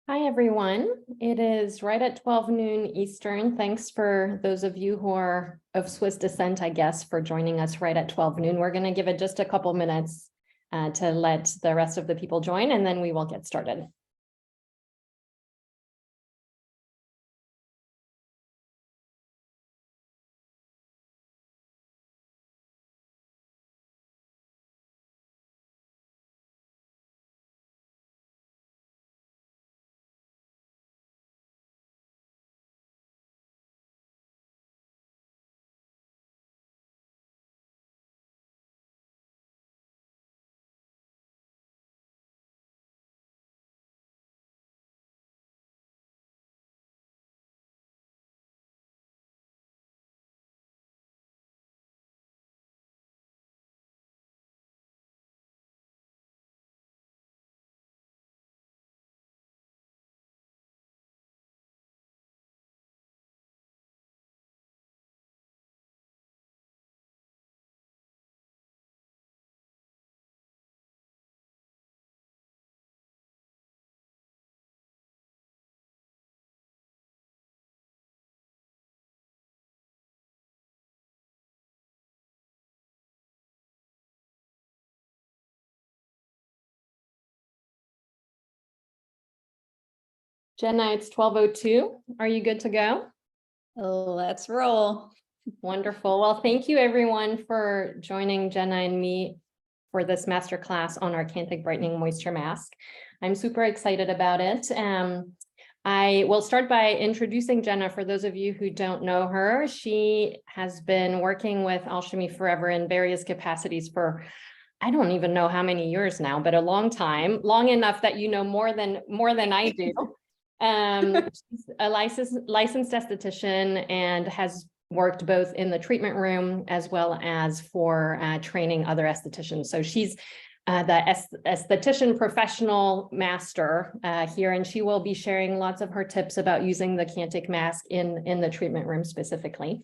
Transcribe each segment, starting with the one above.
Hi, everyone. It is right at 12 noon Eastern. Thanks for those of you who are of Swiss descent, I guess, for joining us right at 12 noon. We're going to give it just a couple minutes to let the rest of the people join, and then we will get started. Jenna, it's 12:02. Are you good to go? Let's roll. Wonderful. Well, thank you everyone for joining Jenna and me for this masterclass on our Kantic Brightening Moisture Mask. I'm super excited about it. I will start by introducing Jenna. For those of you who don't know her, she has been working with Alchimie Forever in various capacities for I don't even know how many years now, but a long time, long enough that you know more than I do. She's a licensed esthetician and has worked both in the treatment room as well as for training other estheticians. So she's the esthetician professional master here, and she will be sharing lots of her tips about using the mask in the treatment room specifically.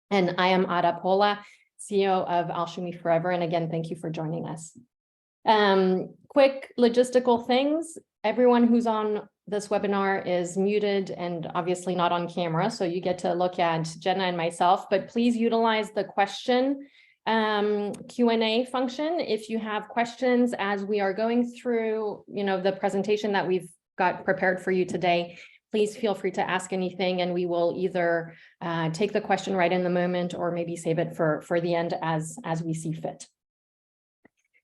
And I am Luigi Polla, CEO of Alchimie Forever. And again, thank you for joining us. Quick logistical things. Everyone who's on this webinar is muted and obviously not on camera, so you get to look at Jenna and myself, but please utilize the question Q&A function if you have questions as we are going through, the presentation that we've got prepared for you today. Please feel free to ask anything, and we will either take the question right in the moment or maybe save it for the end as we see fit.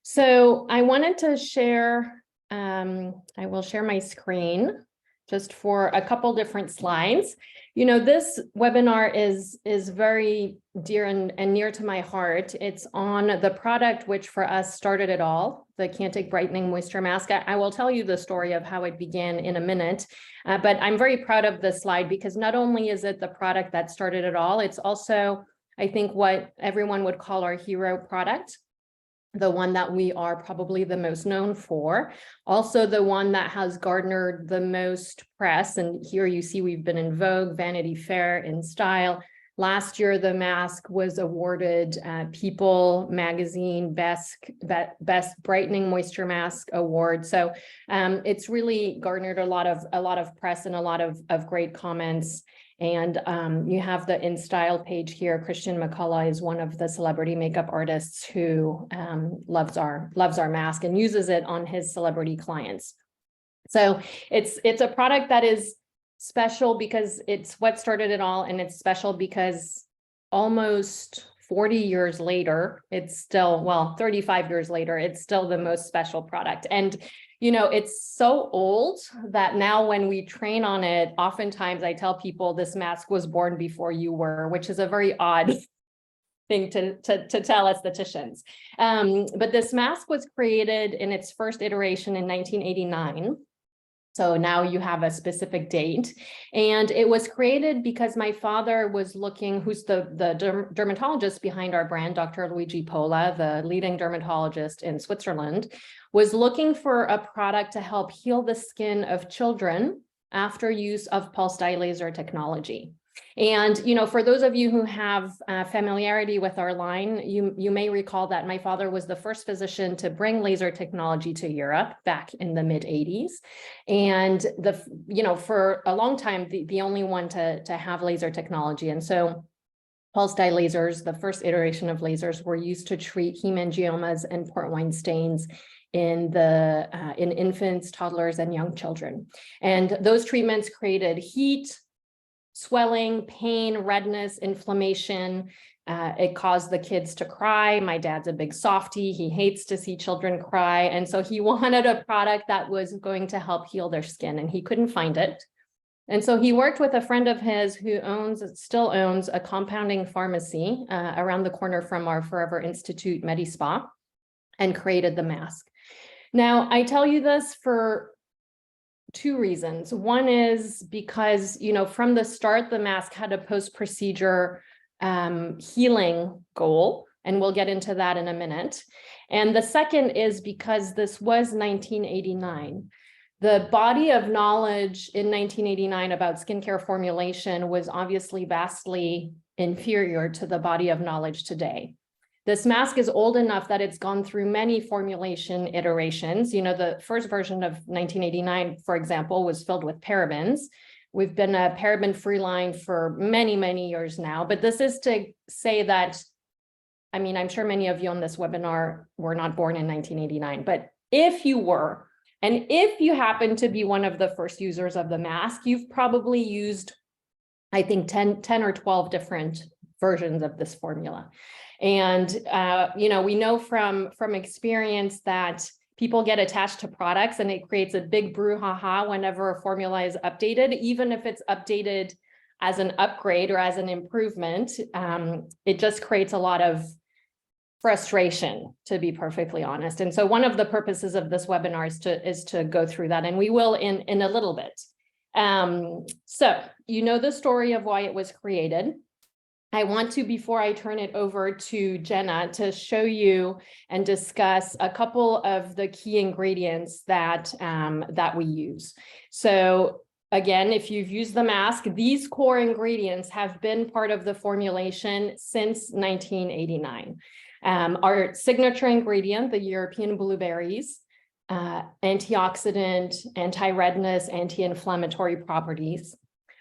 So I wanted to share, I will share my screen just for a couple different slides. This webinar is very dear and near to my heart. It's on the product which for us started it all, the Kantic Brightening Moisture Mask. I will tell you the story of how it began in a minute, but I'm very proud of this slide because not only is it the product that started it all, it's also, I think, what everyone would call our hero product. The one that we are probably the most known for, also the one that has garnered the most press. And here you see we've been in Vogue, Vanity Fair, in Style. Last year, the mask was awarded People Magazine Best Brightening Moisture Mask Award. So it's really garnered a lot of press and a lot of great comments. And you have the In Style page here. Christian McCullough is one of the celebrity makeup artists who loves our mask and uses it on his celebrity clients. So it's a product that is special because it's what started it all, and it's special because almost 40 years later, it's still, well, 35 years later, it's still the most special product. And it's so old that now when we train on it, oftentimes I tell people this mask was born before you were, which is a very odd thing to tell estheticians. But this mask was created in its first iteration in 1989. So now you have a specific date, and it was created because my father was looking, who's the dermatologist behind our brand, Dr. Luigi Polla, the leading dermatologist in Switzerland, was looking for a product to help heal the skin of children after use of pulse dye laser technology. And, for those of you who have familiarity with our line, you may recall that my father was the first physician to bring laser technology to Europe back in the mid 80s. And for a long time, the only one to have laser technology. And so pulse dye lasers, the first iteration of lasers, were used to treat hemangiomas and port wine stains in infants, toddlers, and young children. And those treatments created heat, swelling, pain, redness, inflammation. It caused the kids to cry. My dad's a big softie. He hates to see children cry. And so he wanted a product that was going to help heal their skin, and he couldn't find it. And so he worked with a friend of his who still owns a compounding pharmacy around the corner from our Forever Institute MediSpa, and created the mask. Now, I tell you this for two reasons. One is because, from the start, the mask had a post-procedure healing goal, and we'll get into that in a minute. And the second is because this was 1989. The body of knowledge in 1989 about skincare formulation was obviously vastly inferior to the body of knowledge today. This mask is old enough that it's gone through many formulation iterations. The first version of 1989, for example, was filled with parabens. We've been a paraben-free line for many, many years now, but this is to say that, I'm sure many of you on this webinar were not born in 1989, but if you were, and if you happen to be one of the first users of the mask, you've probably used, I think, 10 or 12 different versions of this formula. And, we know from experience that people get attached to products, and it creates a big brouhaha whenever a formula is updated, even if it's updated as an upgrade or as an improvement. It just creates a lot of frustration, to be perfectly honest. And so one of the purposes of this webinar is to go through that, and we will in a little bit. So the story of why it was created. I want to, before I turn it over to Jenna, to show you and discuss a couple of the key ingredients that we use. So again, if you've used the mask, these core ingredients have been part of the formulation since 1989. Our signature ingredient, the European blueberries, antioxidant, anti-redness, anti-inflammatory properties.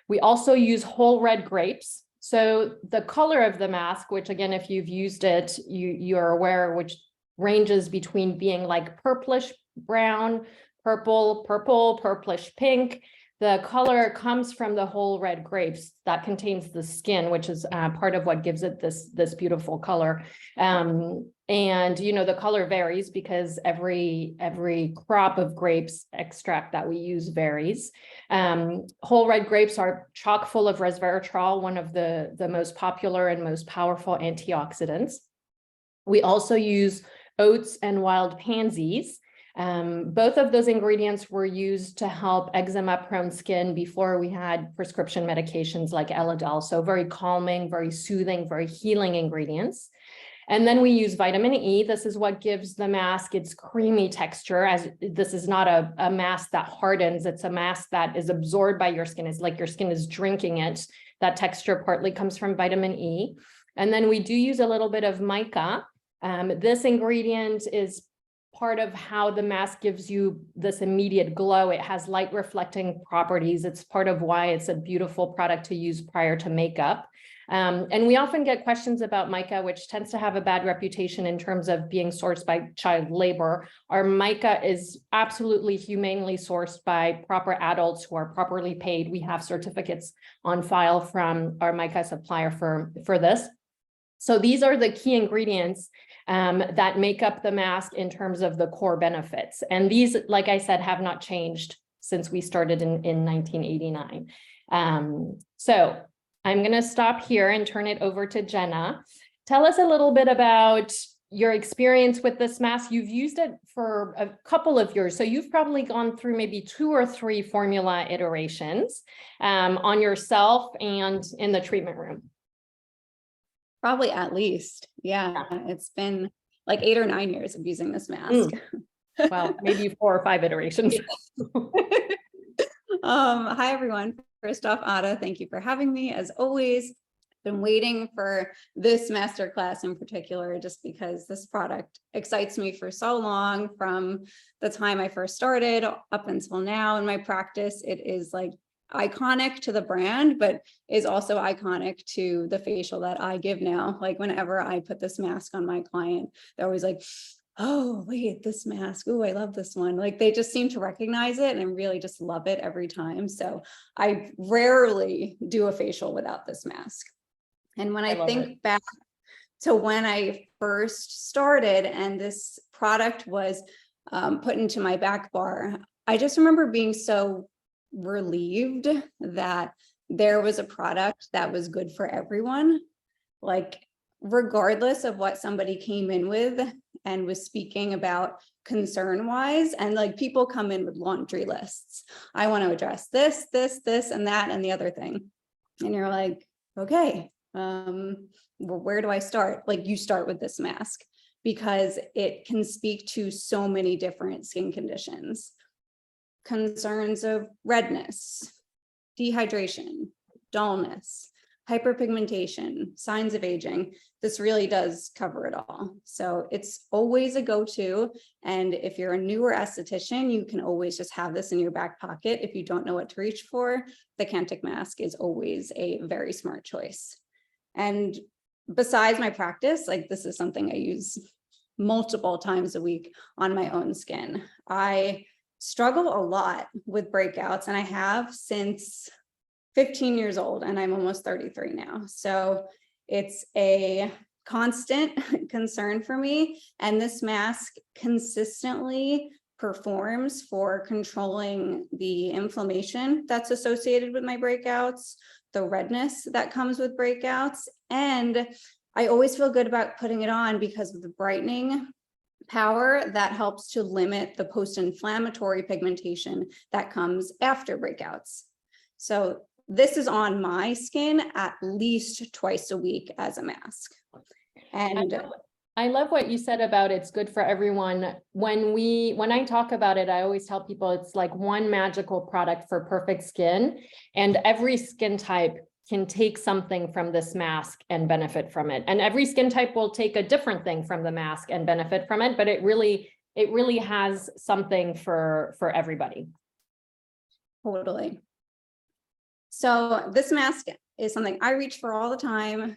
We also use whole red grapes. So the color of the mask, which again, if you've used it, you're aware, which ranges between being like purplish brown, purplish pink. The color comes from the whole red grapes that contains the skin, which is part of what gives it this beautiful color. And the color varies because every crop of grapes extract that we use varies. Whole red grapes are chock full of resveratrol, one of the most popular and most powerful antioxidants. We also use oats and wild pansies. Both of those ingredients were used to help eczema-prone skin before we had prescription medications like Elidel. So very calming, very soothing, very healing ingredients. And then we use vitamin E. This is what gives the mask its creamy texture, as this is not a mask that hardens. It's a mask that is absorbed by your skin. It's like your skin is drinking it. That texture partly comes from vitamin E. And then we do use a little bit of mica. This ingredient is part of how the mask gives you this immediate glow. It has light reflecting properties. It's part of why it's a beautiful product to use prior to makeup. And we often get questions about mica, which tends to have a bad reputation in terms of being sourced by child labor. Our mica is absolutely humanely sourced by proper adults who are properly paid. We have certificates on file from our mica supplier for this. So these are the key ingredients that make up the mask in terms of the core benefits. And these, like I said, have not changed since we started in 1989. So I'm going to stop here and turn it over to Jenna. Tell us a little bit about your experience with this mask. You've used it for a couple of years, so you've probably gone through maybe 2 or 3 formula iterations on yourself and in the treatment room. Probably at least. Yeah. It's been like 8 or 9 years of using this mask. Well, maybe 4 or 5 iterations. Hi, everyone. First off, Ada, thank you for having me. As always, been waiting for this masterclass in particular, just because this product excites me for so long, from the time I first started up until now in my practice. It is like iconic to the brand, but is also iconic to the facial that I give now. Like whenever I put this mask on my client, they're always like, oh, wait, this mask. Oh, I love this one. Like they just seem to recognize it and really just love it every time. So I rarely do a facial without this mask. And when I think back to when I first started and this product was put into my back bar, I just remember being so relieved that there was a product that was good for everyone. Like regardless of what somebody came in with and was speaking about concern wise, and like people come in with laundry lists. I want to address this, and that, and the other thing. And you're like, okay, well, where do I start? Like you start with this mask because it can speak to so many different skin conditions. Concerns of redness, dehydration, dullness, hyperpigmentation, signs of aging. This really does cover it all. So it's always a go-to. And if you're a newer esthetician, you can always just have this in your back pocket. If you don't know what to reach for, the Kantic mask is always a very smart choice. And besides my practice, like this is something I use multiple times a week on my own skin. I struggle a lot with breakouts, and I have since 15 years old, and I'm almost 33 now. So it's a constant concern for me. And this mask consistently performs for controlling the inflammation that's associated with my breakouts, the redness that comes with breakouts. And I always feel good about putting it on because of the brightening power that helps to limit the post-inflammatory pigmentation that comes after breakouts. So this is on my skin at least twice a week as a mask. And I love what you said about it's good for everyone. When I talk about it, I always tell people it's like one magical product for perfect skin, and every skin type can take something from this mask and benefit from it. And every skin type will take a different thing from the mask and benefit from it, but it really has something for everybody. Totally. So this mask is something I reach for all the time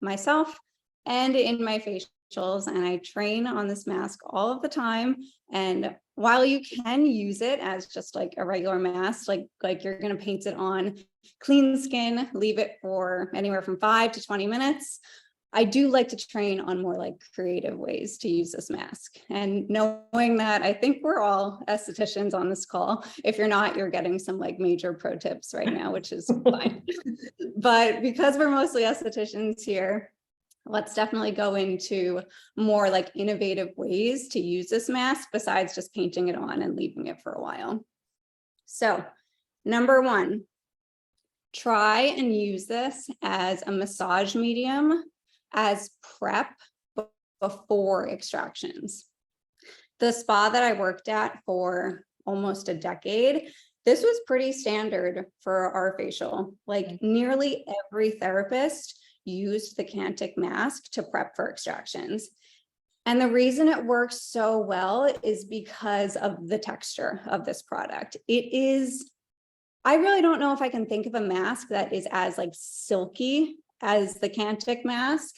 myself and in my facials, and I train on this mask all of the time. And while you can use it as just like a regular mask, like you're going to paint it on clean skin, leave it for anywhere from 5 to 20 minutes. I do like to train on more like creative ways to use this mask. And knowing that, I think we're all estheticians on this call. If you're not, you're getting some like major pro tips right now, which is fine. But because we're mostly estheticians here, let's definitely go into more like innovative ways to use this mask besides just painting it on and leaving it for a while. So number one, try and use this as a massage medium as prep before extractions. The spa that I worked at for almost a decade, this was pretty standard for our facial. Like nearly every therapist used the Kantic mask to prep for extractions. And the reason it works so well is because of the texture of this product. It is, I really don't know if I can think of a mask that is as like silky as the Kantic mask.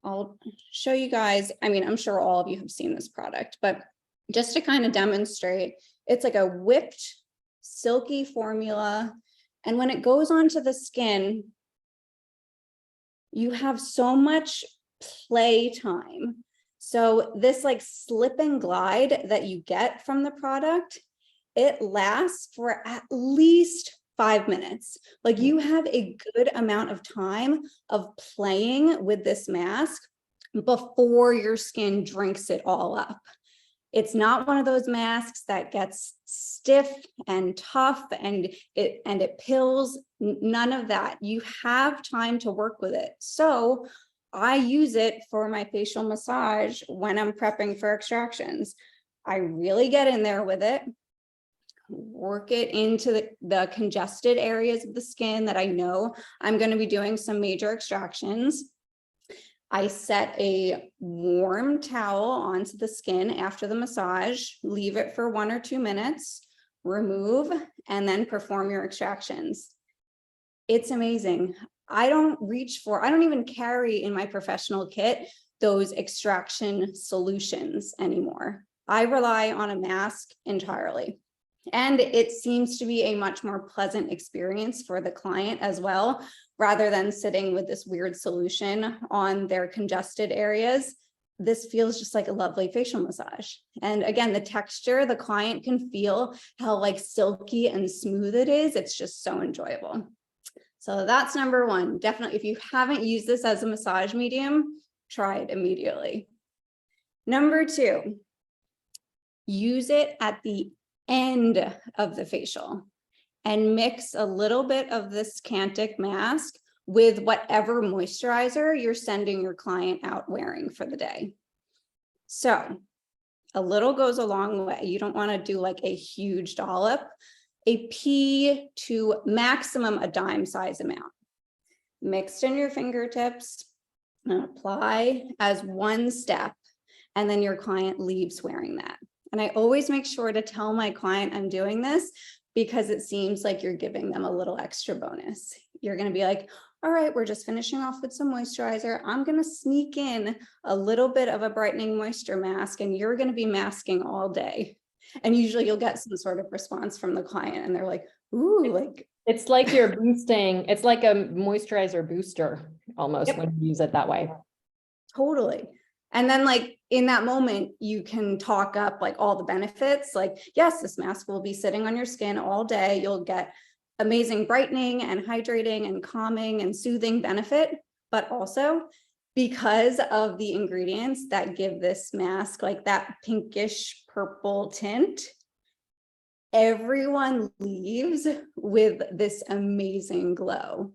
I'll show you guys. I mean, I'm sure all of you have seen this product, but just to kind of demonstrate, it's like a whipped silky formula. And when it goes onto the skin, you have so much play time. So this like slip and glide that you get from the product, it lasts for at least 5 minutes. Like you have a good amount of time of playing with this mask before your skin drinks it all up. It's not one of those masks that gets stiff and tough and it pills. None of that. You have time to work with it. So I use it for my facial massage when I'm prepping for extractions. I really get in there with it. work it into the congested areas of the skin that I know I'm going to be doing some major extractions. I set a warm towel onto the skin after the massage, leave it for 1 or 2 minutes, remove, and then perform your extractions. It's amazing. I don't even carry in my professional kit those extraction solutions anymore. I rely on a mask entirely. And it seems to be a much more pleasant experience for the client as well, rather than sitting with this weird solution on their congested areas. This feels just like a lovely facial massage. And again, the texture, the client can feel how like silky and smooth it is. It's just so enjoyable. So that's number one. Definitely, if you haven't used this as a massage medium, try it immediately. Number two, use it at the end of the facial and mix a little bit of this Kantic mask with whatever moisturizer you're sending your client out wearing for the day. So a little goes a long way. You don't want to do like a huge dollop. A pea to maximum a dime size amount mixed in your fingertips and apply as one step, and then your client leaves wearing that. And I always make sure to tell my client I'm doing this because it seems like you're giving them a little extra bonus. You're going to be like, all right, we're just finishing off with some moisturizer. I'm going to sneak in a little bit of a brightening moisture mask, and you're going to be masking all day. And usually you'll get some sort of response from the client and they're like, ooh, like. It's like you're boosting, it's like a moisturizer booster almost. Yep. When you use it that way. Totally. And then like in that moment, you can talk up like all the benefits. Like, yes, this mask will be sitting on your skin all day. You'll get amazing brightening and hydrating and calming and soothing benefit, but also because of the ingredients that give this mask like that pinkish purple tint, everyone leaves with this amazing glow.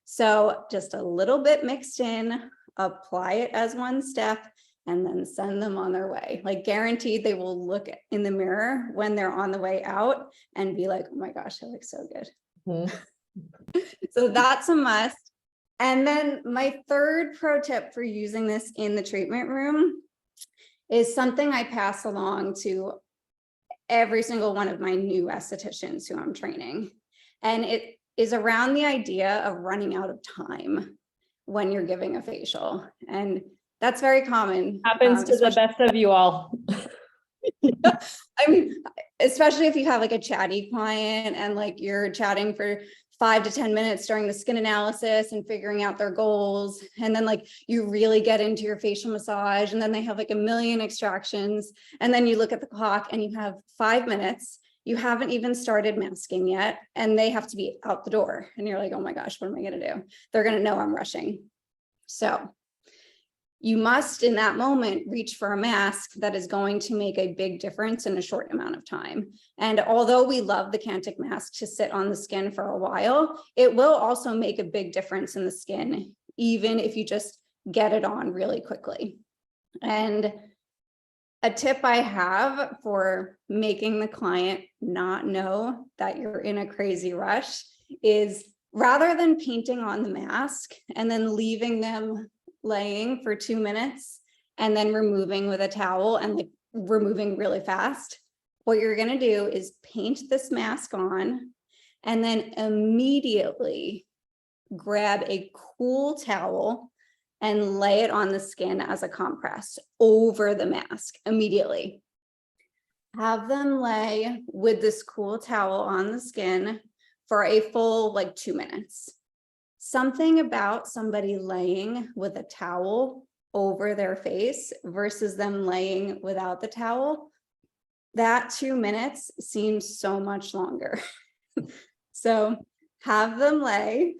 So just a little bit mixed in, apply it as one step, and then send them on their way. Like guaranteed they will look in the mirror when they're on the way out and be like, oh my gosh, I look so good. Mm-hmm. So that's a must. And then my third pro tip for using this in the treatment room is something I pass along to every single one of my new estheticians who I'm training. And it is around the idea of running out of time when you're giving a facial. And that's very common. Happens to the best of you all. I mean, especially if you have like a chatty client and like you're chatting for 5 to 10 minutes during the skin analysis and figuring out their goals. And then like you really get into your facial massage and then they have like a million extractions. And then you look at the clock and you have 5 minutes. You haven't even started masking yet. And they have to be out the door. And you're like, oh my gosh, what am I going to do? They're going to know I'm rushing. So you must, in that moment, reach for a mask that is going to make a big difference in a short amount of time. And although we love the Kantic mask to sit on the skin for a while, it will also make a big difference in the skin, even if you just get it on really quickly. And a tip I have for making the client not know that you're in a crazy rush is rather than painting on the mask and then leaving them laying for 2 minutes and then removing with a towel and like removing really fast, what you're going to do is paint this mask on and then immediately grab a cool towel and lay it on the skin as a compress over the mask immediately. Have them lay with this cool towel on the skin for a full like 2 minutes. Something about somebody laying with a towel over their face versus them laying without the towel, that 2 minutes seems so much longer. So have them lay,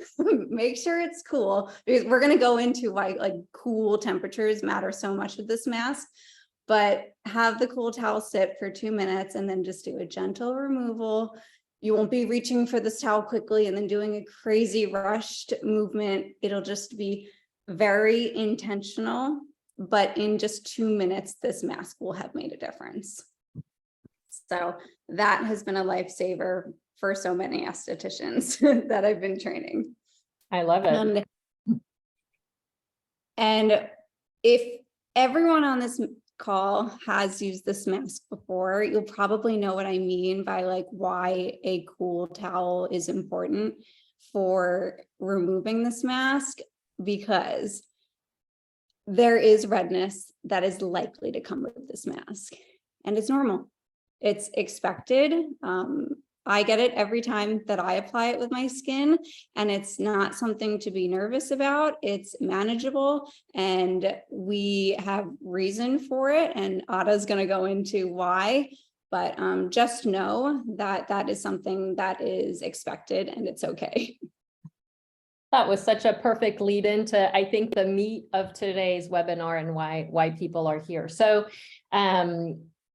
make sure it's cool, because we're going to go into why like cool temperatures matter so much with this mask, but have the cool towel sit for 2 minutes and then just do a gentle removal. You won't be reaching for this towel quickly and then doing a crazy rushed movement. It'll just be very intentional, but in just 2 minutes, this mask will have made a difference. So that has been a lifesaver for so many estheticians that I've been training. I love it. And if everyone on this call has used this mask before, you'll probably know what I mean by like why a cool towel is important for removing this mask, because there is redness that is likely to come with this mask, and it's normal. It's expected. I get it every time that I apply it with my skin, and it's not something to be nervous about. It's manageable, and we have reason for it. And Ada's going to go into why, but just know that that is something that is expected, and it's okay. That was such a perfect lead into, I think, the meat of today's webinar and why people are here. So,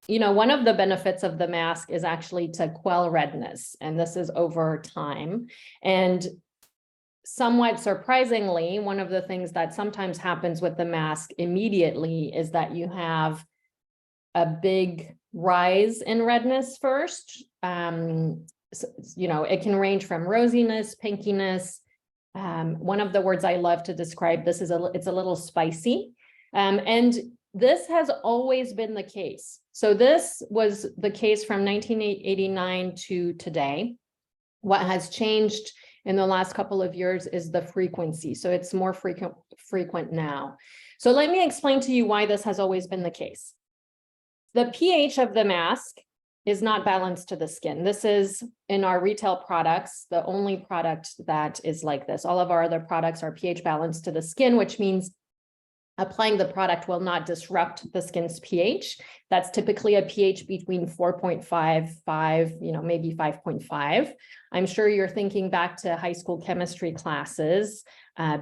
you know, one of the benefits of the mask is actually to quell redness, and this is over time. And somewhat surprisingly, one of the things that sometimes happens with the mask immediately is that you have a big rise in redness first. So, you know, it can range from rosiness, pinkiness. One of the words I love to describe this is it's a little spicy. And this has always been the case. So this was the case from 1989 to today. What has changed in the last couple of years is the frequency. So it's more frequent now. So let me explain to you why this has always been the case. The pH of the mask is not balanced to the skin. This is, in our retail products, the only product that is like this. All of our other products are pH balanced to the skin, which means applying the product will not disrupt the skin's pH. That's typically a pH between 4.5, 5, you know, maybe 5.5. I'm sure you're thinking back to high school chemistry classes.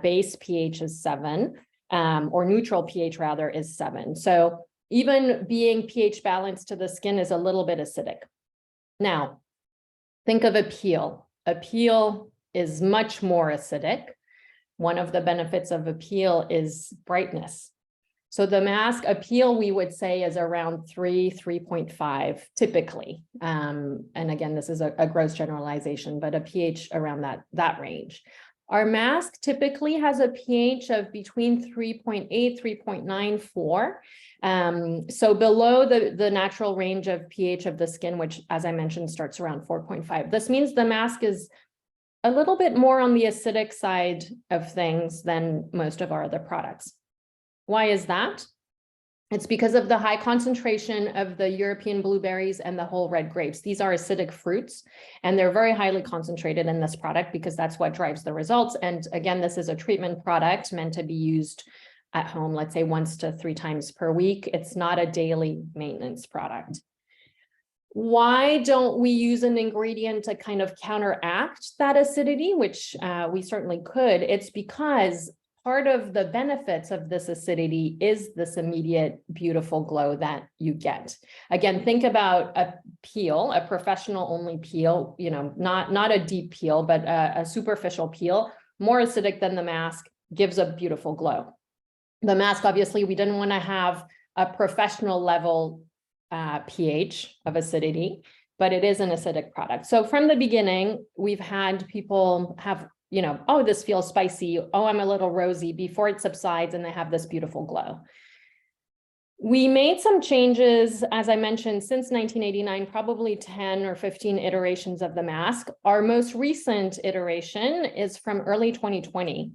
Base pH is 7, or neutral pH rather is 7. So even being pH balanced to the skin is a little bit acidic. Now, think of a peel. A peel is much more acidic. One of the benefits of a peel is brightness. So the mask, a peel, we would say, is around 3.5 typically. And again, this is a gross generalization, but a pH around that range. Our mask typically has a pH of between 3.8, 3.94. So below the natural range of pH of the skin, which, as I mentioned, starts around 4.5. This means the mask is a little bit more on the acidic side of things than most of our other products. Why is that? It's because of the high concentration of the European blueberries and the whole red grapes. These are acidic fruits, and they're very highly concentrated in this product because that's what drives the results. And again, this is a treatment product meant to be used at home, let's say 1 to 3 times per week. It's not a daily maintenance product. Why don't we use an ingredient to kind of counteract that acidity, which we certainly could? It's because part of the benefits of this acidity is this immediate, beautiful glow that you get. Again, think about a peel, a professional only peel, you know, not a deep peel, but a superficial peel, more acidic than the mask, gives a beautiful glow. The mask, obviously, we didn't want to have a professional level pH of acidity, but it is an acidic product. So from the beginning, we've had people have, you know, oh, this feels spicy. Oh, I'm a little rosy before it subsides and they have this beautiful glow. We made some changes, as I mentioned, since 1989, probably 10 or 15 iterations of the mask. Our most recent iteration is from early 2020.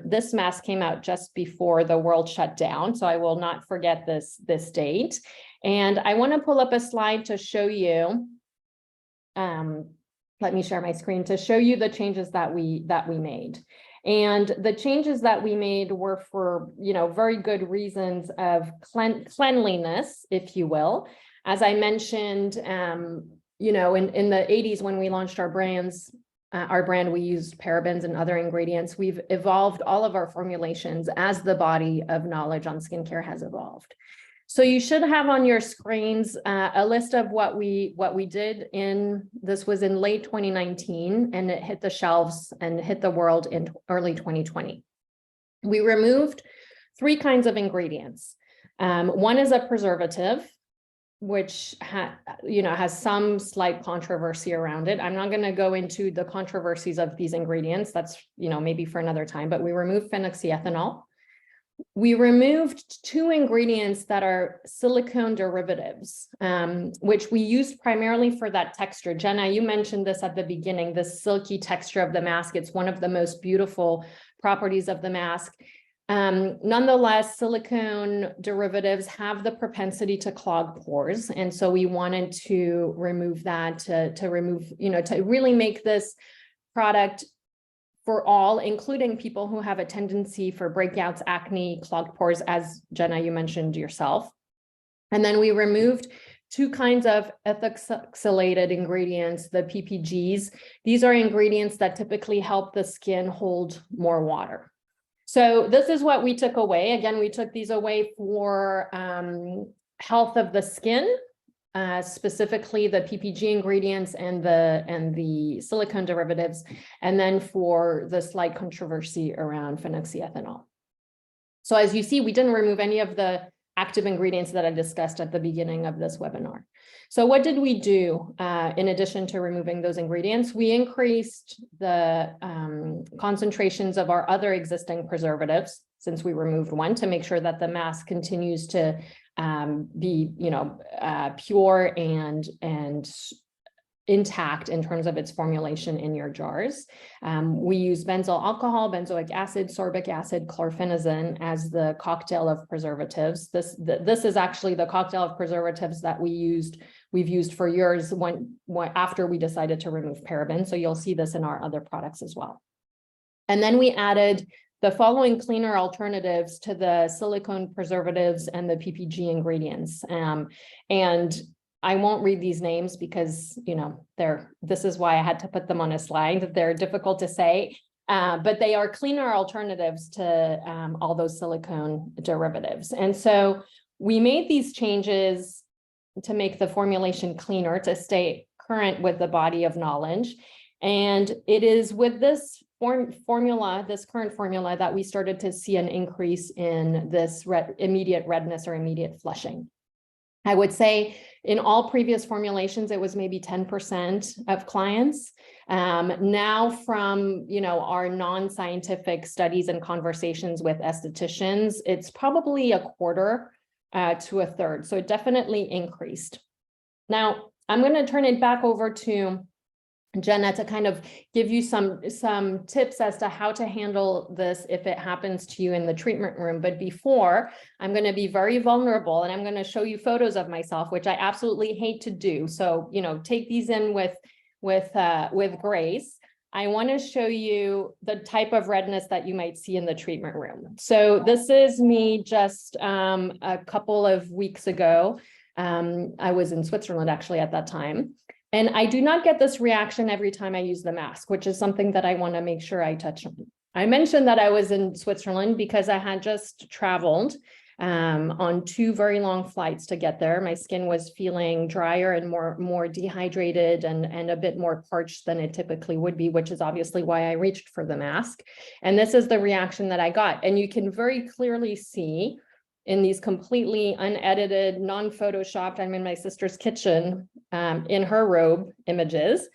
This mask came out just before the world shut down, so I will not forget this date. And I want to pull up a slide to show you. Let me share my screen to show you the changes that we made. And the changes that we made were for, you know, very good reasons of cleanliness, if you will. As I mentioned, you know, in the 80s when we launched our brand, we used parabens and other ingredients. We've evolved all of our formulations as the body of knowledge on skincare has evolved. So you should have on your screens a list of what we did this was in late 2019, and it hit the shelves and hit the world in early 2020. We removed 3 kinds of ingredients. One is a preservative. which has some slight controversy around it. I'm not going to go into the controversies of these ingredients. That's, maybe for another time, but we removed phenoxyethanol. We removed 2 ingredients that are silicone derivatives, which we used primarily for that texture. Jenna, you mentioned this at the beginning, the silky texture of the mask. It's one of the most beautiful properties of the mask. Nonetheless, silicone derivatives have the propensity to clog pores. And so we wanted to remove that, to remove, to really make this product for all, including people who have a tendency for breakouts, acne, clogged pores, as Jenna, you mentioned yourself. And then we removed 2 kinds of ethoxylated ingredients, the PPGs. These are ingredients that typically help the skin hold more water. So this is what we took away. Again, we took these away for health of the skin, specifically the PPG ingredients and the silicone derivatives, and then for the slight controversy around phenoxyethanol. So as you see, we didn't remove any of the active ingredients that I discussed at the beginning of this webinar. So what did we do in addition to removing those ingredients? We increased the concentrations of our other existing preservatives, since we removed one, to make sure that the mask continues to be, pure and intact in terms of its formulation in your jars. We use benzyl alcohol, benzoic acid, sorbic acid, chlorphenazine as the cocktail of preservatives. This is actually the cocktail of preservatives that we've used for years after we decided to remove parabens. So you'll see this in our other products as well. And then we added the following cleaner alternatives to the silicone preservatives and the PPG ingredients. And I won't read these names because, this is why I had to put them on a slide. They're difficult to say, but they are cleaner alternatives to all those silicone derivatives. And so we made these changes to make the formulation cleaner, to stay current with the body of knowledge. And it is with this current formula, that we started to see an increase in this immediate redness or immediate flushing. I would say in all previous formulations, it was maybe 10% of clients. Now from, our non-scientific studies and conversations with estheticians, it's probably a quarter to a third. So it definitely increased. Now, I'm going to turn it back over to Jenna to kind of give you some tips as to how to handle this if it happens to you in the treatment room. But before, I'm going to be very vulnerable and I'm going to show you photos of myself, which I absolutely hate to do. So, take these in with grace. I want to show you the type of redness that you might see in the treatment room. So this is me just a couple of weeks ago. I was in Switzerland actually at that time. And I do not get this reaction every time I use the mask, which is something that I want to make sure I touch on. I mentioned that I was in Switzerland because I had just traveled on 2 very long flights to get there. My skin was feeling drier and more dehydrated and a bit more parched than it typically would be, which is obviously why I reached for the mask. And this is the reaction that I got. And you can very clearly see in these completely unedited, non-photoshopped, I'm in my sister's kitchen, in her robe images,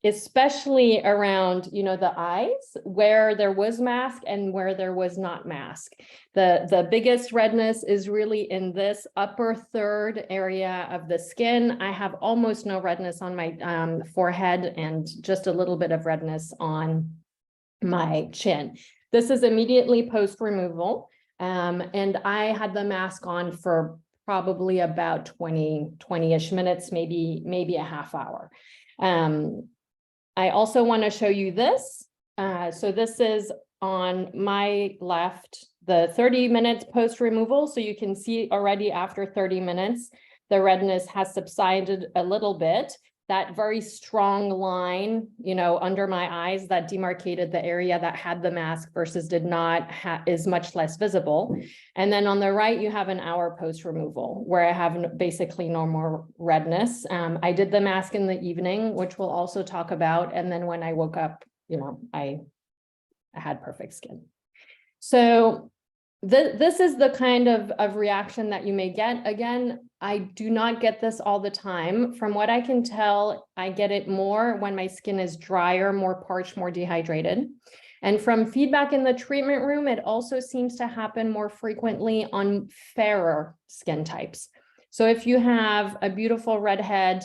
especially around, the eyes, where there was mask and where there was not mask. The biggest redness is really in this upper third area of the skin. I have almost no redness on my forehead and just a little bit of redness on my chin. This is immediately post-removal. And I had the mask on for probably about 20-ish minutes, maybe a half hour. I also want to show you this. So this is on my left, the 30 minutes post removal. So you can see already after 30 minutes, the redness has subsided a little bit. That very strong line, under my eyes that demarcated the area that had the mask versus did not is much less visible. And then on the right, you have an hour post removal where I have basically no more redness. I did the mask in the evening, which we'll also talk about. And then when I woke up, I had perfect skin. So this is the kind of reaction that you may get. Again, I do not get this all the time. From what I can tell, I get it more when my skin is drier, more parched, more dehydrated. And from feedback in the treatment room, it also seems to happen more frequently on fairer skin types. So if you have a beautiful redhead,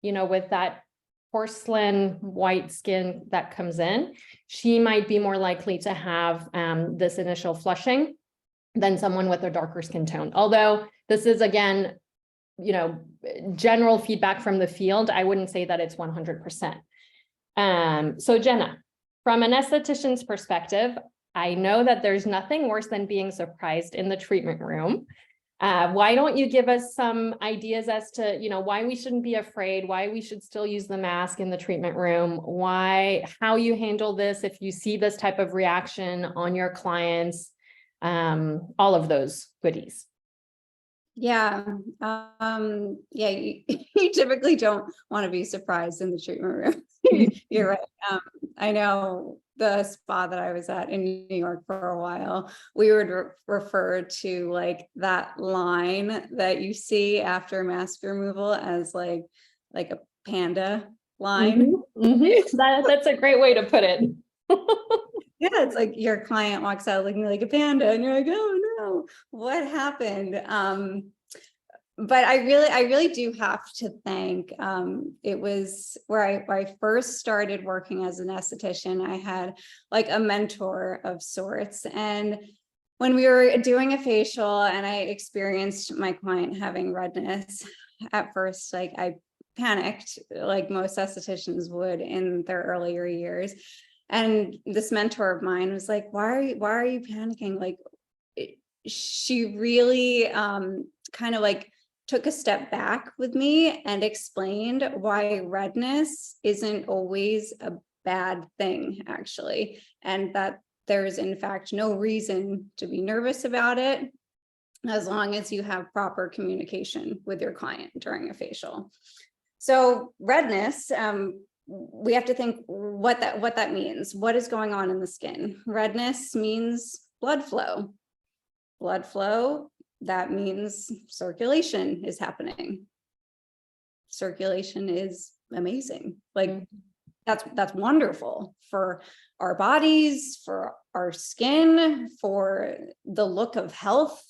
you know, with that porcelain white skin that comes in, she might be more likely to have this initial flushing than someone with a darker skin tone. Although this is, again, you know, general feedback from the field, I wouldn't say that it's 100%. So Jenna, from an esthetician's perspective, I know that there's nothing worse than being surprised in the treatment room. Why don't you give us some ideas as to, you know, why we shouldn't be afraid, why we should still use the mask in the treatment room, how you handle this if you see this type of reaction on your clients, all of those goodies. Yeah. Yeah, you typically don't want to be surprised in the treatment room. You're right. I know the spa that I was at in New York for a while, we would refer to like that line that you see after mask removal as like a panda line. That's a great way to put it. Yeah, it's like your client walks out looking like a panda and you're like, oh no, what happened? But I really do have to thank, it was where I first started working as an esthetician. I had like a mentor of sorts. And when we were doing a facial and I experienced my client having redness, at first, like I panicked like most estheticians would in their earlier years. And this mentor of mine was like, why are you panicking? Like, she really kind of like took a step back with me and explained why redness isn't always a bad thing, actually, and that there's in fact no reason to be nervous about it as long as you have proper communication with your client during a facial. So redness, we have to think what that means. What is going on in the skin? Redness means blood flow. Blood flow, that means circulation is happening. Circulation is amazing. Like that's wonderful for our bodies, for our skin, for the look of health.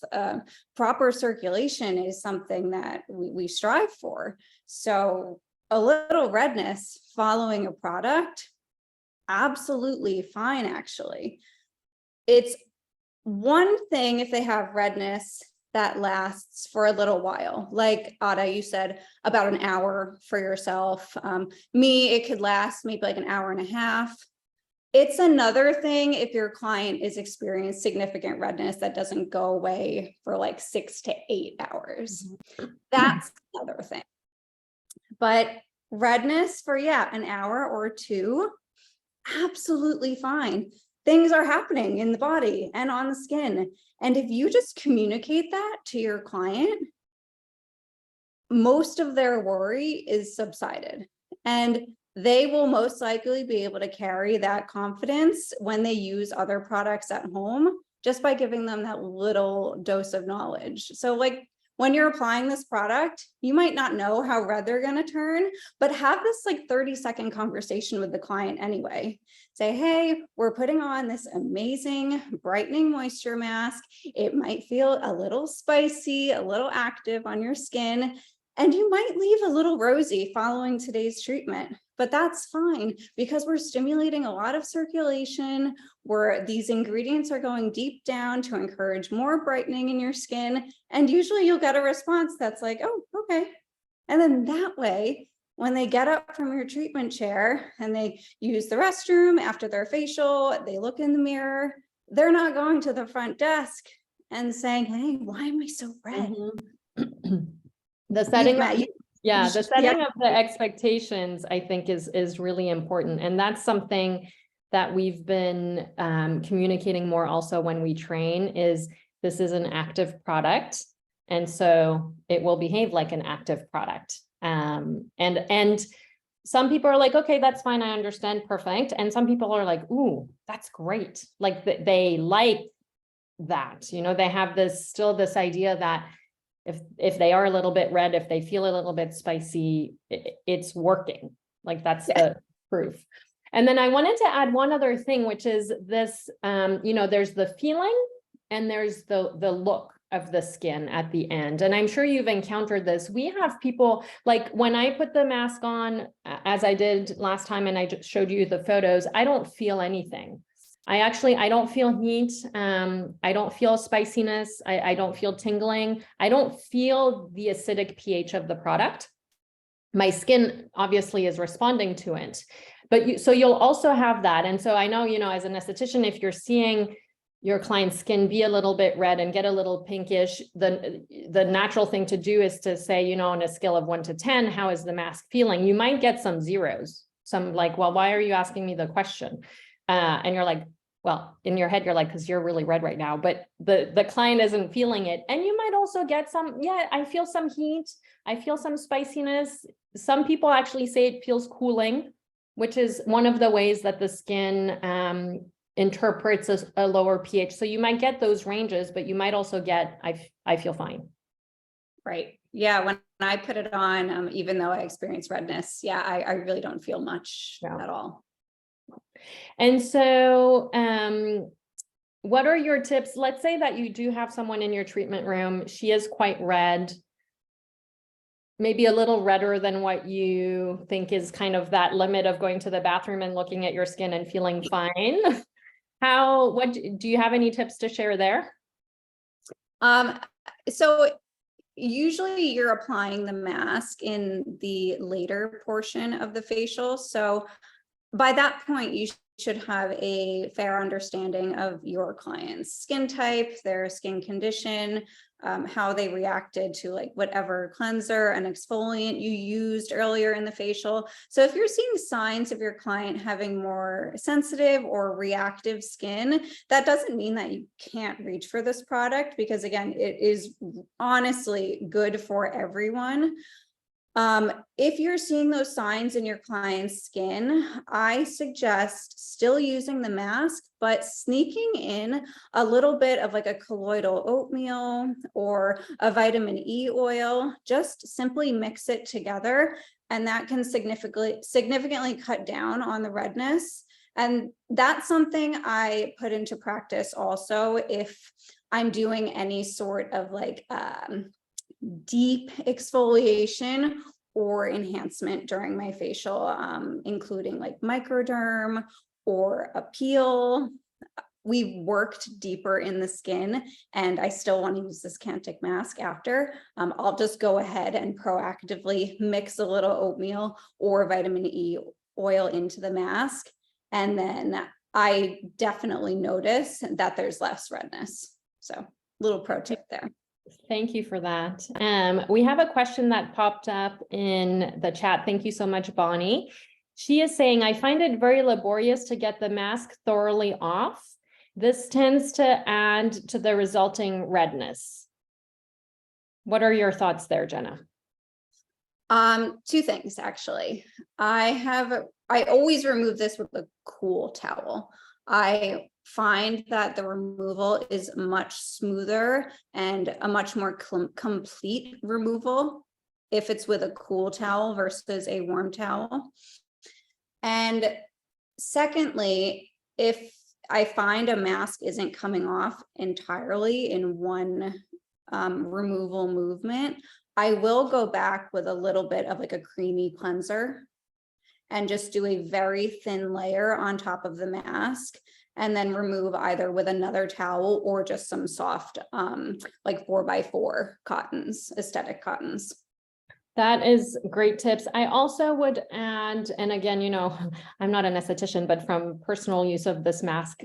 Proper circulation is something that we strive for. So a little redness following a product, absolutely fine, actually. It's one thing if they have redness that lasts for a little while, like Ada, you said about an hour for yourself. Me, it could last maybe like an hour and a half. It's another thing if your client is experiencing significant redness that doesn't go away for like 6 to 8 hours. That's another thing. But redness for, an hour or two, absolutely fine. Things are happening in the body and on the skin. And if you just communicate that to your client, most of their worry is subsided. And they will most likely be able to carry that confidence when they use other products at home, just by giving them that little dose of knowledge. So like when you're applying this product, you might not know how red they're going to turn, but have this like 30-second conversation with the client anyway. Say, hey, we're putting on this amazing brightening moisture mask. It might feel a little spicy, a little active on your skin, and you might leave a little rosy following today's treatment, but that's fine because we're stimulating a lot of circulation, where these ingredients are going deep down to encourage more brightening in your skin. And usually you'll get a response that's like, oh, okay. And then that way, when they get up from your treatment chair and they use the restroom after their facial, they look in the mirror, they're not going to the front desk and saying, hey, why am I so red? The setting of the expectations, I think, is really important. And that's something that we've been communicating more also when we train, is this is an active product. And so it will behave like an active product. And some people are like, okay, that's fine, I understand, perfect. And some people are like, ooh, that's great. Like they like that, they have this idea that if they are a little bit red, if they feel a little bit spicy, it's working. Like that's the proof. And then I wanted to add one other thing, which is this, there's the feeling and there's the look of the skin at the end. And I'm sure you've encountered this. We have people, like when I put the mask on, as I did last time, and I just showed you the photos, I don't feel anything. I don't feel heat. I don't feel spiciness. I don't feel tingling. I don't feel the acidic pH of the product. My skin obviously is responding to it, but so you'll also have that. And so I know, as an esthetician, if you're seeing your client's skin be a little bit red and get a little pinkish, the natural thing to do is to say, on a scale of 1 to 10, how is the mask feeling? You might get some zeros, some like, well, why are you asking me the question? And you're like, well, in your head, you're like, because you're really red right now, but the client isn't feeling it. And you might also get some, I feel some heat. I feel some spiciness. Some people actually say it feels cooling, which is one of the ways that the skin interprets a lower pH. So you might get those ranges, but you might also get, I feel fine. Right. Yeah. When I put it on, even though I experience redness, I really don't feel much at all. And so, what are your tips? Let's say that you do have someone in your treatment room. She is quite red, maybe a little redder than what you think is kind of that limit of going to the bathroom and looking at your skin and feeling fine. What do you have any tips to share there? So usually you're applying the mask in the later portion of the facial. So by that point, you should have a fair understanding of your client's skin type, their skin condition, how they reacted to like whatever cleanser and exfoliant you used earlier in the facial. So if you're seeing signs of your client having more sensitive or reactive skin, that doesn't mean that you can't reach for this product, because again, it is honestly good for everyone. If you're seeing those signs in your client's skin, I suggest still using the mask, but sneaking in a little bit of like a colloidal oatmeal or a vitamin E oil. Just simply mix it together, and that can significantly cut down on the redness. And that's something I put into practice also if I'm doing any sort of like deep exfoliation or enhancement during my facial, including like microderm or a peel. We've worked deeper in the skin, and I still want to use this Kantic mask after. I'll just go ahead and proactively mix a little oatmeal or vitamin E oil into the mask, and then I definitely notice that there's less redness. So little pro tip there. Thank you for that. We have a question that popped up in the chat. Thank you so much, Bonnie. She is saying, I find it very laborious to get the mask thoroughly off. This tends to add to the resulting redness. What are your thoughts there, Jenna? Two things, actually. I always remove this with a cool towel. I find that the removal is much smoother and a much more complete removal if it's with a cool towel versus a warm towel. And secondly, if I find a mask isn't coming off entirely in one removal movement, I will go back with a little bit of like a creamy cleanser and just do a very thin layer on top of the mask, and then remove either with another towel or just some soft, like 4x4 cottons, aesthetic cottons. That is great tips. I also would add, and again, I'm not an esthetician, but from personal use of this mask,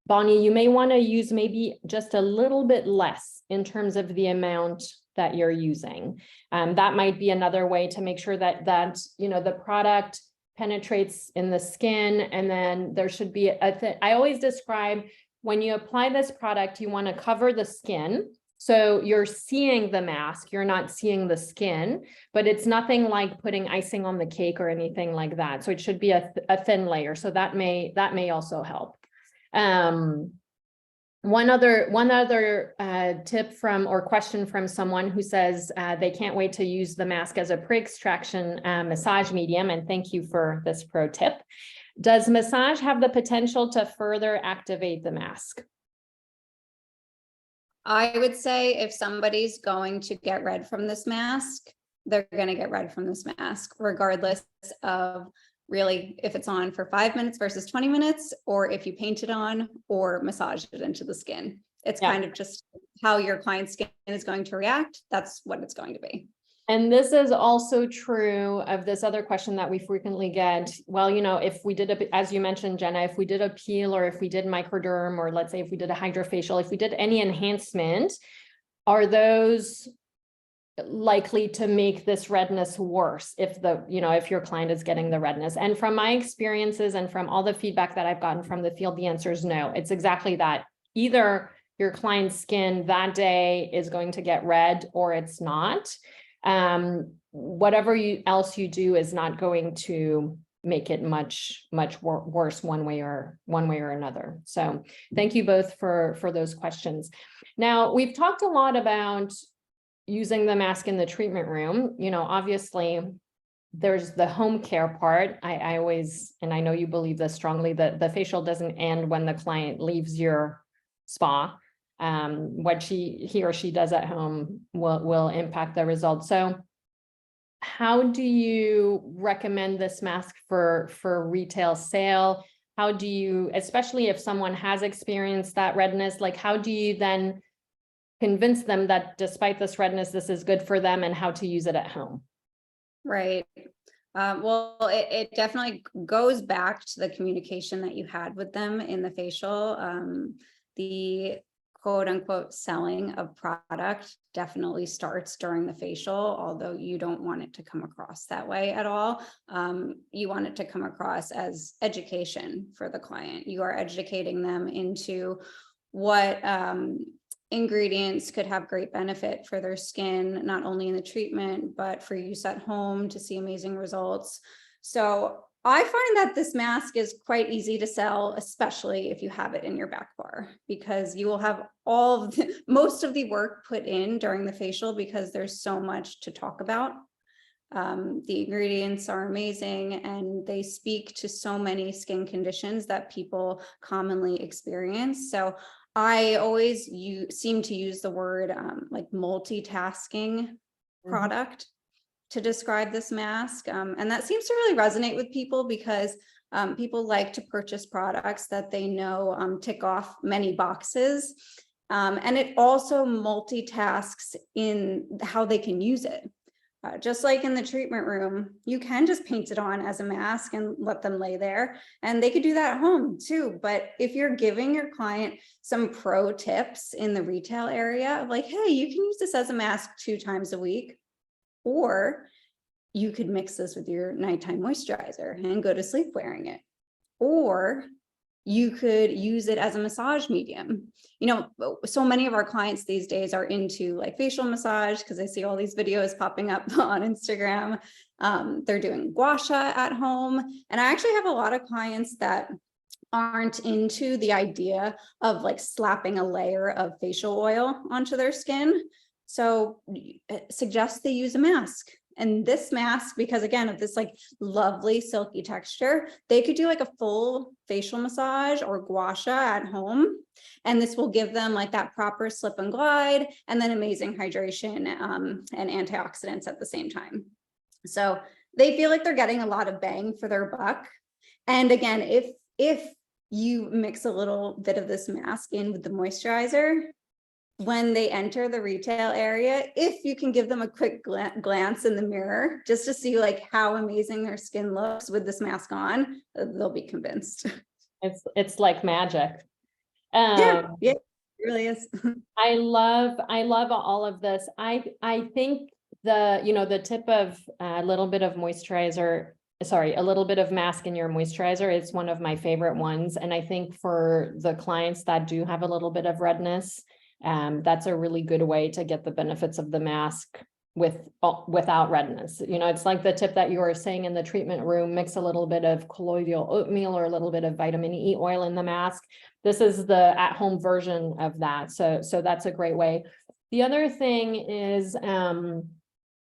Bonnie, you may want to use maybe just a little bit less in terms of the amount that you're using. That might be another way to make sure that the product penetrates in the skin, and then there should be I always describe, when you apply this product, you want to cover the skin. So you're seeing the mask, you're not seeing the skin, but it's nothing like putting icing on the cake or anything like that. So it should be a thin layer. So that may also help. One other tip from or question from someone who says they can't wait to use the mask as a pre-extraction massage medium. And thank you for this pro tip. Does massage have the potential to further activate the mask? I would say if somebody's going to get red from this mask, they're going to get red from this mask, regardless of really if it's on for 5 minutes versus 20 minutes, or if you paint it on or massage it into the skin. It's kind of just how your client's skin is going to react. That's what it's going to be. And this is also true of this other question that we frequently get. Well, you know, if we did, as you mentioned, Jenna, if we did a peel or if we did microderm, or let's say if we did a hydrofacial, if we did any enhancement, are those likely to make this redness worse if if your client is getting the redness? And from my experiences and from all the feedback that I've gotten from the field, the answer is no. It's exactly that. Either your client's skin that day is going to get red or it's not. Whatever else you do is not going to make it much worse one way or another. So thank you both for those questions. Now, we've talked a lot about using the mask in the treatment room. You know, obviously there's the home care part. I always, and I know you believe this strongly, that the facial doesn't end when the client leaves your spa. What he or she does at home will impact the results. So how do you recommend this mask for retail sale? How do you, especially if someone has experienced that redness, like how do you then convince them that despite this redness, this is good for them, and how to use it at home? Right. Well, it definitely goes back to the communication that you had with them in the facial. The quote unquote selling of product definitely starts during the facial, although you don't want it to come across that way at all. You want it to come across as education for the client. You are educating them into what ingredients could have great benefit for their skin, not only in the treatment, but for use at home to see amazing results. So I find that this mask is quite easy to sell, especially if you have it in your back bar, because you will have most of the work put in during the facial because there's so much to talk about. The ingredients are amazing and they speak to so many skin conditions that people commonly experience. So I always seem to use the word like multitasking product to describe this mask. And that seems to really resonate with people because people like to purchase products that they know tick off many boxes. And it also multitasks in how they can use it. Just like in the treatment room, you can just paint it on as a mask and let them lay there, and they could do that at home too. But if you're giving your client some pro tips in the retail area of like, hey, you can use this as a mask 2 times a week, or you could mix this with your nighttime moisturizer and go to sleep wearing it, or you could use it as a massage medium. You know, so many of our clients these days are into like facial massage because I see all these videos popping up on Instagram. They're doing gua sha at home. And I actually have a lot of clients that aren't into the idea of like slapping a layer of facial oil onto their skin. So suggest they use a mask. And this mask, because again, of this like lovely silky texture, they could do like a full facial massage or gua sha at home. And this will give them like that proper slip and glide and then amazing hydration and antioxidants at the same time. So they feel like they're getting a lot of bang for their buck. And again, if you mix a little bit of this mask in with the moisturizer, when they enter the retail area, if you can give them a quick glance in the mirror just to see like how amazing their skin looks with this mask on, they'll be convinced. It's like magic. Yeah, it really is. I love all of this. I think the tip of a little bit of moisturizer, a little bit of mask in your moisturizer is one of my favorite ones. And I think for the clients that do have a little bit of redness, that's a really good way to get the benefits of the mask without redness. You know, it's like the tip that you were saying in the treatment room, mix a little bit of colloidal oatmeal or a little bit of vitamin E oil in the mask. This is the at-home version of that. So that's a great way. The other thing is,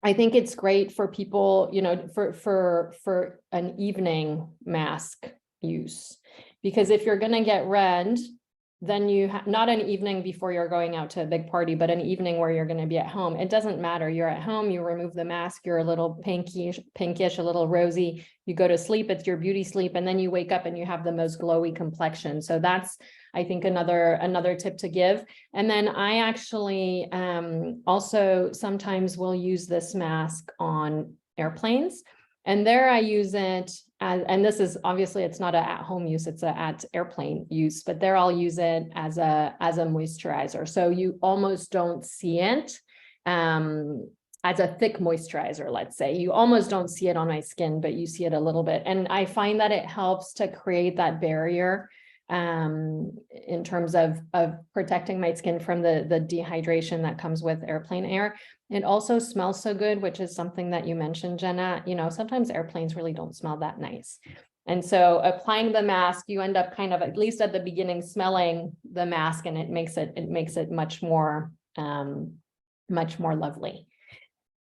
I think it's great for people, you know, for an evening mask use, because if you're going to get red, then you have not an evening before you're going out to a big party, but an evening where you're going to be at home. It doesn't matter. You're at home, you remove the mask, you're a little pinkish, a little rosy, you go to sleep, it's your beauty sleep, and then you wake up and you have the most glowy complexion. So that's, I think, another tip to give. And then I actually also sometimes will use this mask on airplanes. And there I use it as, and this is obviously, it's not a at-home use, it's a at airplane use, but there I'll use it as a moisturizer. So you almost don't see it as a thick moisturizer, let's say. You almost don't see it on my skin, but you see it a little bit. And I find that it helps to create that barrier in terms of protecting my skin from the dehydration that comes with airplane air. It also smells so good, which is something that you mentioned, Jenna. You know, sometimes airplanes really don't smell that nice. And so applying the mask, you end up kind of, at least at the beginning, smelling the mask, and it makes it much more lovely.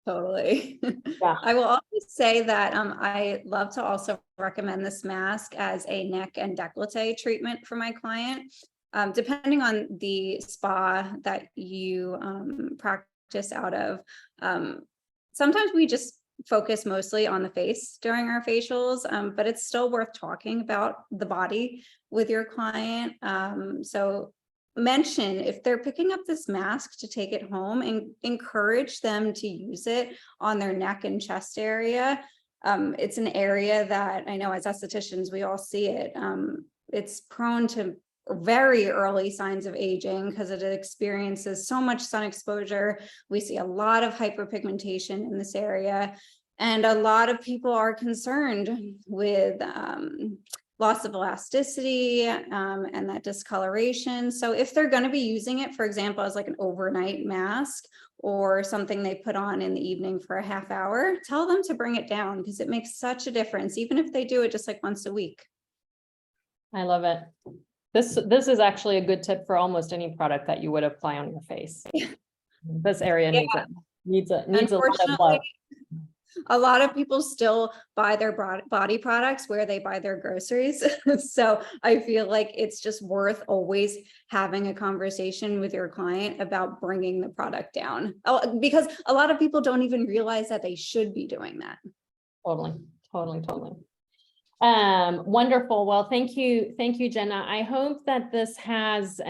Totally. Yeah. I will also say that I love to also recommend this mask as a neck and décolleté treatment for my client. Depending on the spa that you practice out of, sometimes we just focus mostly on the face during our facials, but it's still worth talking about the body with your client. So mention if they're picking up this mask to take it home, and encourage them to use it on their neck and chest area. It's an area that I know as estheticians, we all see it. It's prone to very early signs of aging because it experiences so much sun exposure. We see a lot of hyperpigmentation in this area, and a lot of people are concerned with loss of elasticity and that discoloration. So if they're going to be using it, for example, as like an overnight mask or something they put on in the evening for a half hour, tell them to bring it down, because it makes such a difference, even if they do it just like once a week. I love it. This is actually a good tip for almost any product that you would apply on your face. This area needs a lot of love. A lot of people still buy their body products where they buy their groceries. So I feel like it's just worth always having a conversation with your client about bringing the product down, because a lot of people don't even realize that they should be doing that. Totally. Wonderful. Well, thank you, Jenna. I hope that this has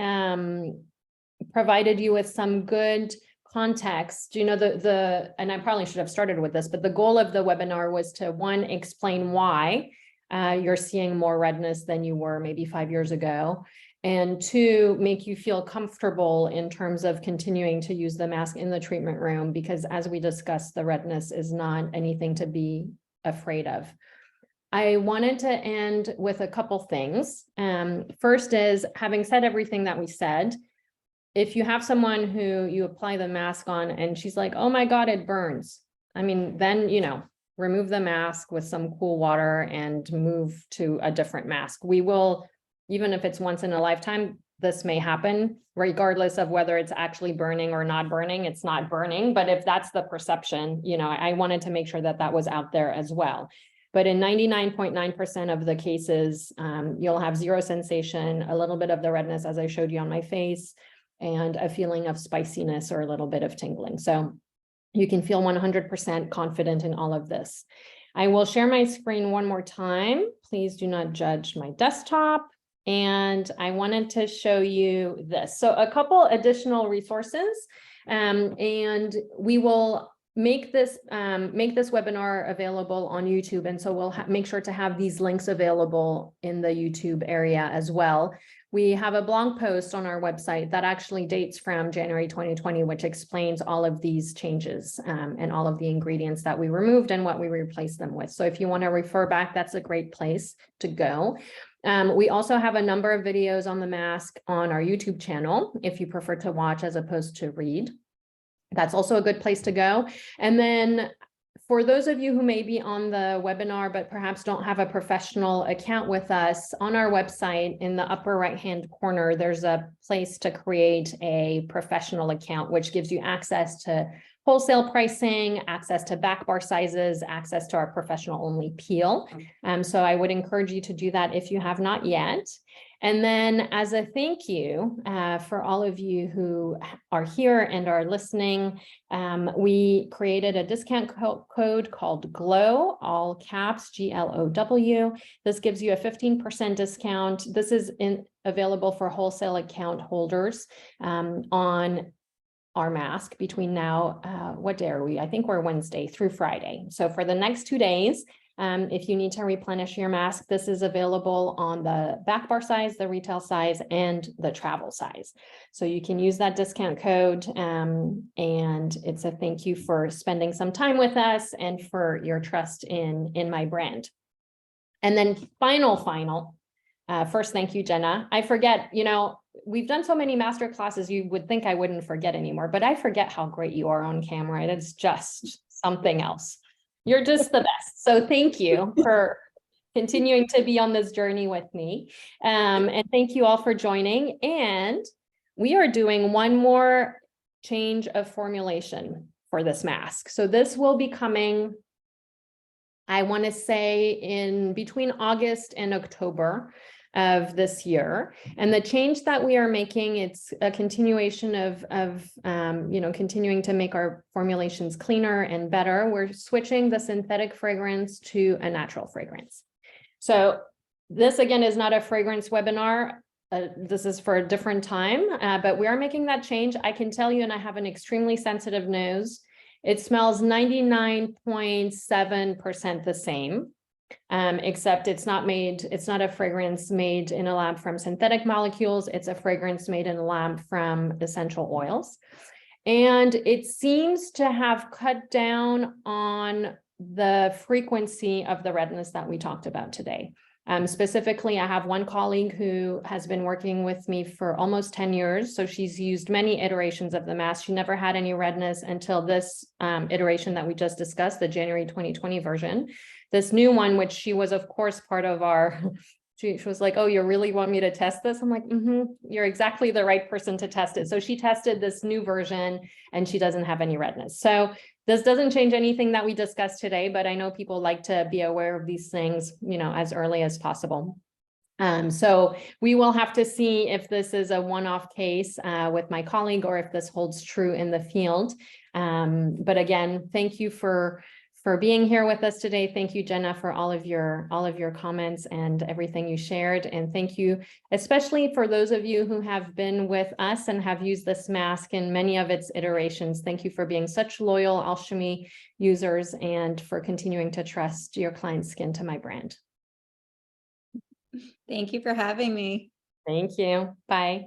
provided you with some good context. You know, and I probably should have started with this, but the goal of the webinar was to, one, explain why you're seeing more redness than you were maybe 5 years ago, and two, make you feel comfortable in terms of continuing to use the mask in the treatment room, because as we discussed, the redness is not anything to be afraid of. I wanted to end with a couple things. First is, having said everything that we said, if you have someone who you apply the mask on and she's like, oh my God, it burns. I mean, then, you know, remove the mask with some cool water and move to a different mask. We will, even if it's once in a lifetime, this may happen regardless of whether it's actually burning or not burning. It's not burning, but if that's the perception, you know, I wanted to make sure that that was out there as well. But in 99.9% of the cases, you'll have zero sensation, a little bit of the redness as I showed you on my face, and a feeling of spiciness or a little bit of tingling. So you can feel 100% confident in all of this. I will share my screen one more time. Please do not judge my desktop. And I wanted to show you this. So a couple additional resources, and we will make this webinar available on YouTube. And so we'll make sure to have these links available in the YouTube area as well. We have a blog post on our website that actually dates from January 2020, which explains all of these changes and all of the ingredients that we removed and what we replaced them with. So if you want to refer back, that's a great place to go. We also have a number of videos on the mask on our YouTube channel, if you prefer to watch as opposed to read. That's also a good place to go. And then for those of you who may be on the webinar, but perhaps don't have a professional account with us, on our website in the upper right-hand corner, there's a place to create a professional account, which gives you access to wholesale pricing, access to back bar sizes, access to our professional only peel. So I would encourage you to do that if you have not yet. And then as a thank you for all of you who are here and are listening, we created a discount code called GLOW, all caps, GLOW. This gives you a 15% discount. This is available for wholesale account holders on our mask between now, what day are we? I think we're Wednesday through Friday. So for the next 2 days, if you need to replenish your mask, this is available on the back bar size, the retail size, and the travel size. So you can use that discount code, and it's a thank you for spending some time with us and for your trust in my brand. And then final, first, thank you, Jenna. I forget, we've done so many master classes, you would think I wouldn't forget anymore, but I forget how great you are on camera. It's just something else. You're just the best. So thank you for continuing to be on this journey with me. And thank you all for joining. And we are doing one more change of formulation for this mask. So this will be coming, I want to say, in between August and October of this year. And the change that we are making, it's a continuation of continuing to make our formulations cleaner and better. We're switching the synthetic fragrance to a natural fragrance. So this, again, is not a fragrance webinar. This is for a different time, but we are making that change. I can tell you, and I have an extremely sensitive nose, it smells 99.7% the same. Except it's not a fragrance made in a lab from synthetic molecules. It's a fragrance made in a lab from essential oils. And it seems to have cut down on the frequency of the redness that we talked about today. Specifically, I have one colleague who has been working with me for almost 10 years. So she's used many iterations of the mask. She never had any redness until this iteration that we just discussed, the January 2020 version. This new one, which she was, of course, part of our, she was like, oh, you really want me to test this? I'm like, you're exactly the right person to test it. So she tested this new version and she doesn't have any redness. So this doesn't change anything that we discussed today, but I know people like to be aware of these things, as early as possible. So we will have to see if this is a one-off case with my colleague or if this holds true in the field. But again, thank you for being here with us today. Thank you, Jenna, for all of your comments and everything you shared. And thank you, especially for those of you who have been with us and have used this mask in many of its iterations. Thank you for being such loyal Alchimie users and for continuing to trust your client's skin to my brand. Thank you for having me. Thank you. Bye.